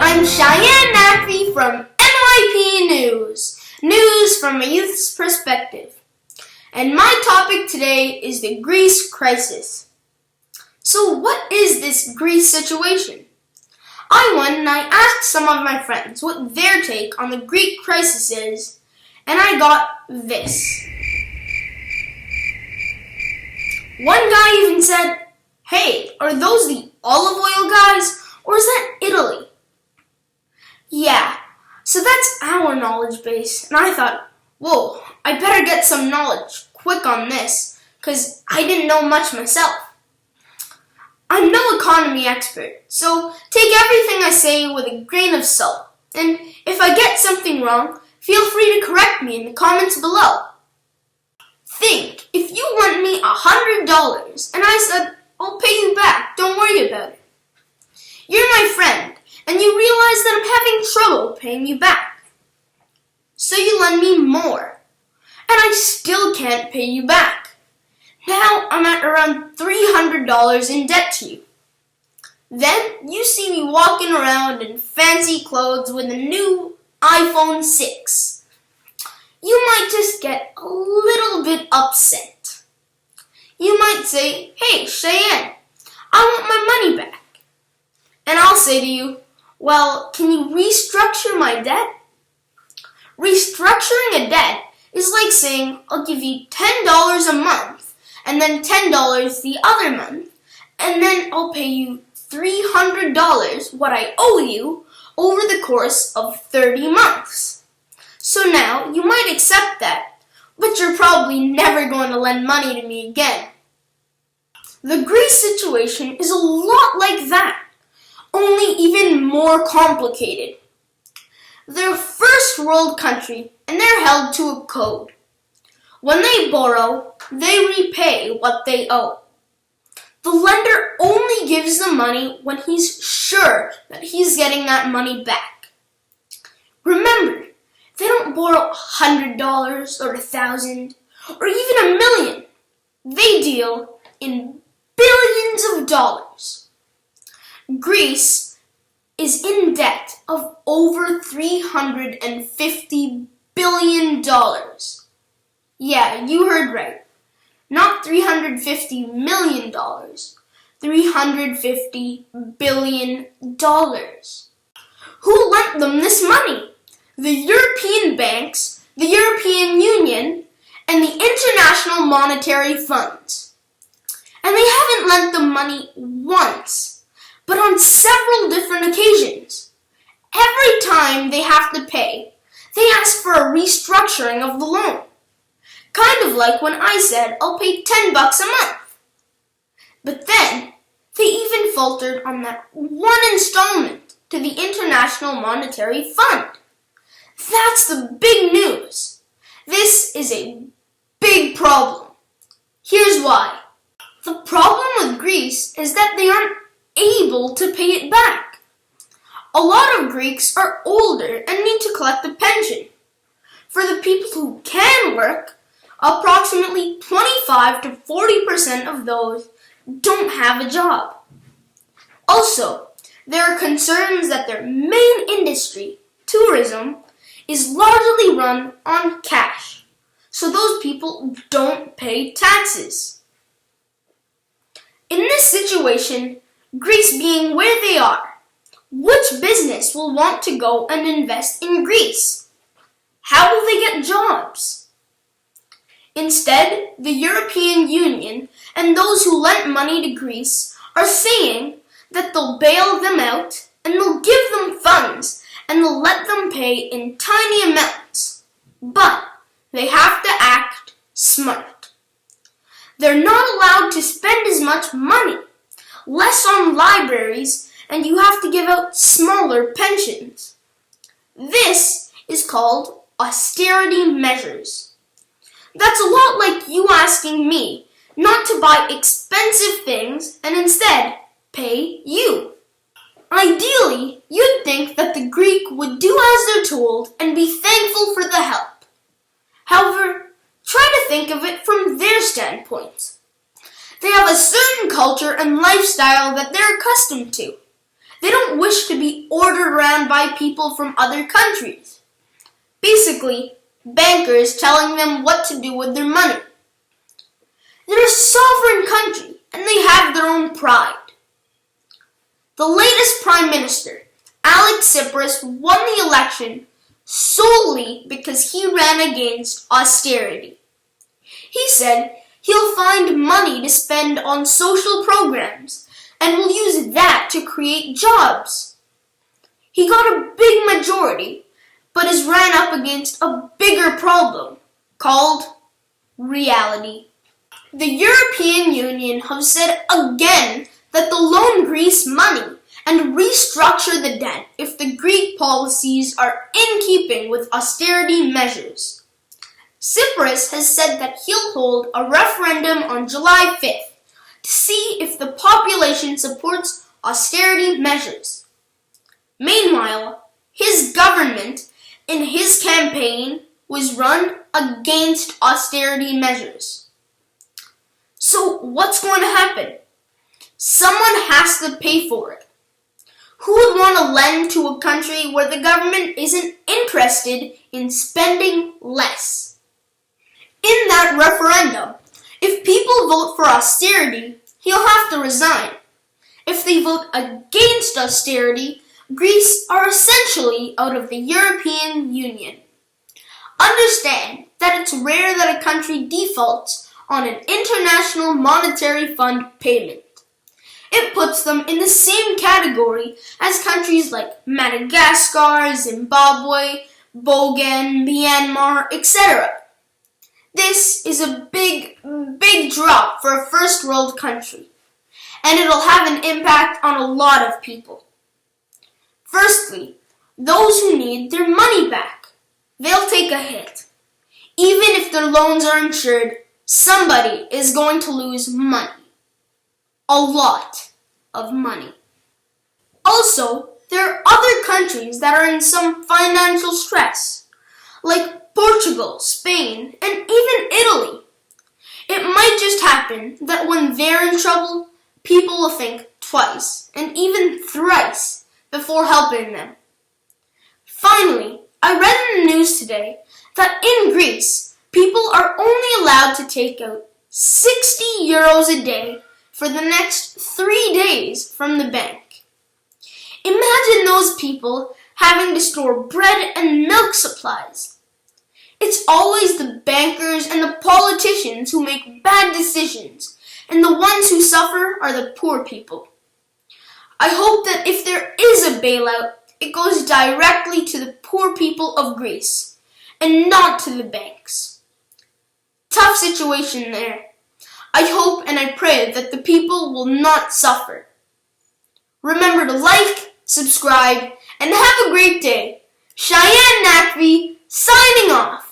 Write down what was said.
I'm Shayan Naqvi from NYP News. News from a youth's perspective. And my topic today is the Greece crisis. So what is this Greece situation? I went and I asked some of my friends what their take on the Greek crisis is, and I got this. One guy even said, "Hey, are those the olive oil guys, or is that Italy?" Yeah, so that's our knowledge base, and I thought, whoa, I better get some knowledge quick on this, because I didn't know much myself. I'm no economy expert, so take everything I say with a grain of salt, and if I get something wrong, feel free to correct me in the comments below. Think, if you lent me $100 and I said, "I'll pay you back, don't worry about it." You're my friend, and you realize that I'm having trouble paying you back. So you lend me more, and I still can't pay you back. Now I'm at around $300 in debt to you. Then you see me walking around in fancy clothes with a new iPhone 6. You might just get a little bit upset. You might say, "Hey, Shayan, I want my money back." And I'll say to you, "Well, can you restructure my debt?" Restructuring a debt is like saying, "I'll give you $10 a month, and then $10 the other month, and then I'll pay you $300, what I owe you, over the course of 30 months. So now, you might accept that, but you're probably never going to lend money to me again. The Greece situation is a lot like that, only even more complicated. They're a first world country, and they're held to a code. When they borrow, they repay what they owe. The lender only gives the money when he's sure that he's getting that money back. Remember, they don't borrow $100 or $1,000 or even $1 million. They deal in billions of dollars. Greece is in debt of over $350 billion. Yeah, you heard right. Not $350 million, $350 billion. Who lent them this money? The European banks, the European Union, and the International Monetary Funds. And they haven't lent them money once, but on several different occasions. Every time they have to pay, they ask for a restructuring of the loan. Kind of like when I said, "I'll pay $10 a month." But then, they even faltered on that one installment to the International Monetary Fund. That's the big news. This is a big problem. Here's why. The problem with Greece is that they aren't able to pay it back. A lot of Greeks are older and need to collect a pension. For the people who can work, approximately 25 to 40% of those don't have a job. Also, there are concerns that their main industry, tourism, is largely run on cash, so those people don't pay taxes. In this situation, Greece being where they are, which business will want to go and invest in Greece? How will they get jobs? Instead, the European Union and those who lent money to Greece are saying that they'll bail them out and they'll give them funds and they'll let them pay in tiny amounts. But they have to act smart. They're not allowed to spend as much money, less on libraries, and you have to give out smaller pensions. This is called austerity measures. That's a lot like you asking me not to buy expensive things and instead pay you. Ideally, you'd think that the Greek would do as they're told and be thankful for the help. However, try to think of it from their standpoint. They have a certain culture and lifestyle that they're accustomed to. They don't wish to be ordered around by people from other countries. Basically, bankers telling them what to do with their money. They're a sovereign country, and they have their own pride. The latest Prime Minister, Alex Tsipras, won the election solely because he ran against austerity. He said he'll find money to spend on social programs and will use that to create jobs. He got a big majority, but has ran up against a bigger problem called reality. The European Union have said again that they'll loan Greece money and restructure the debt if the Greek policies are in keeping with austerity measures. Tsipras has said that he'll hold a referendum on July 5th to see if the population supports austerity measures. Meanwhile, his government in his campaign was run against austerity measures. So what's going to happen? Someone has to pay for it. Who would want to lend to a country where the government isn't interested in spending less? In that referendum, if people vote for austerity, he'll have to resign. If they vote against austerity, Greece are essentially out of the European Union. Understand that it's rare that a country defaults on an International Monetary Fund payment. It puts them in the same category as countries like Madagascar, Zimbabwe, Bogan, Myanmar, etc. This is a big drop for a first world country, and it'll have an impact on a lot of people. Firstly, those who need their money back. They'll take a hit. Even if their loans are insured, somebody is going to lose money. A lot of money. Also, there are other countries that are in some financial stress, like Portugal, Spain, and even Italy. It might just happen that when they're in trouble, people will think twice and even thrice before helping them. Finally, I read in the news today that in Greece, people are only allowed to take out 60 euros a day for the next 3 days from the bank. Imagine those people having to store bread and milk supplies. It's always the bankers and the politicians who make bad decisions, and the ones who suffer are the poor people. I hope that if there is a bailout, it goes directly to the poor people of Greece, and not to the banks. Tough situation there. I hope and I pray that the people will not suffer. Remember to like, subscribe, and have a great day. Shayan Naqvi, signing off.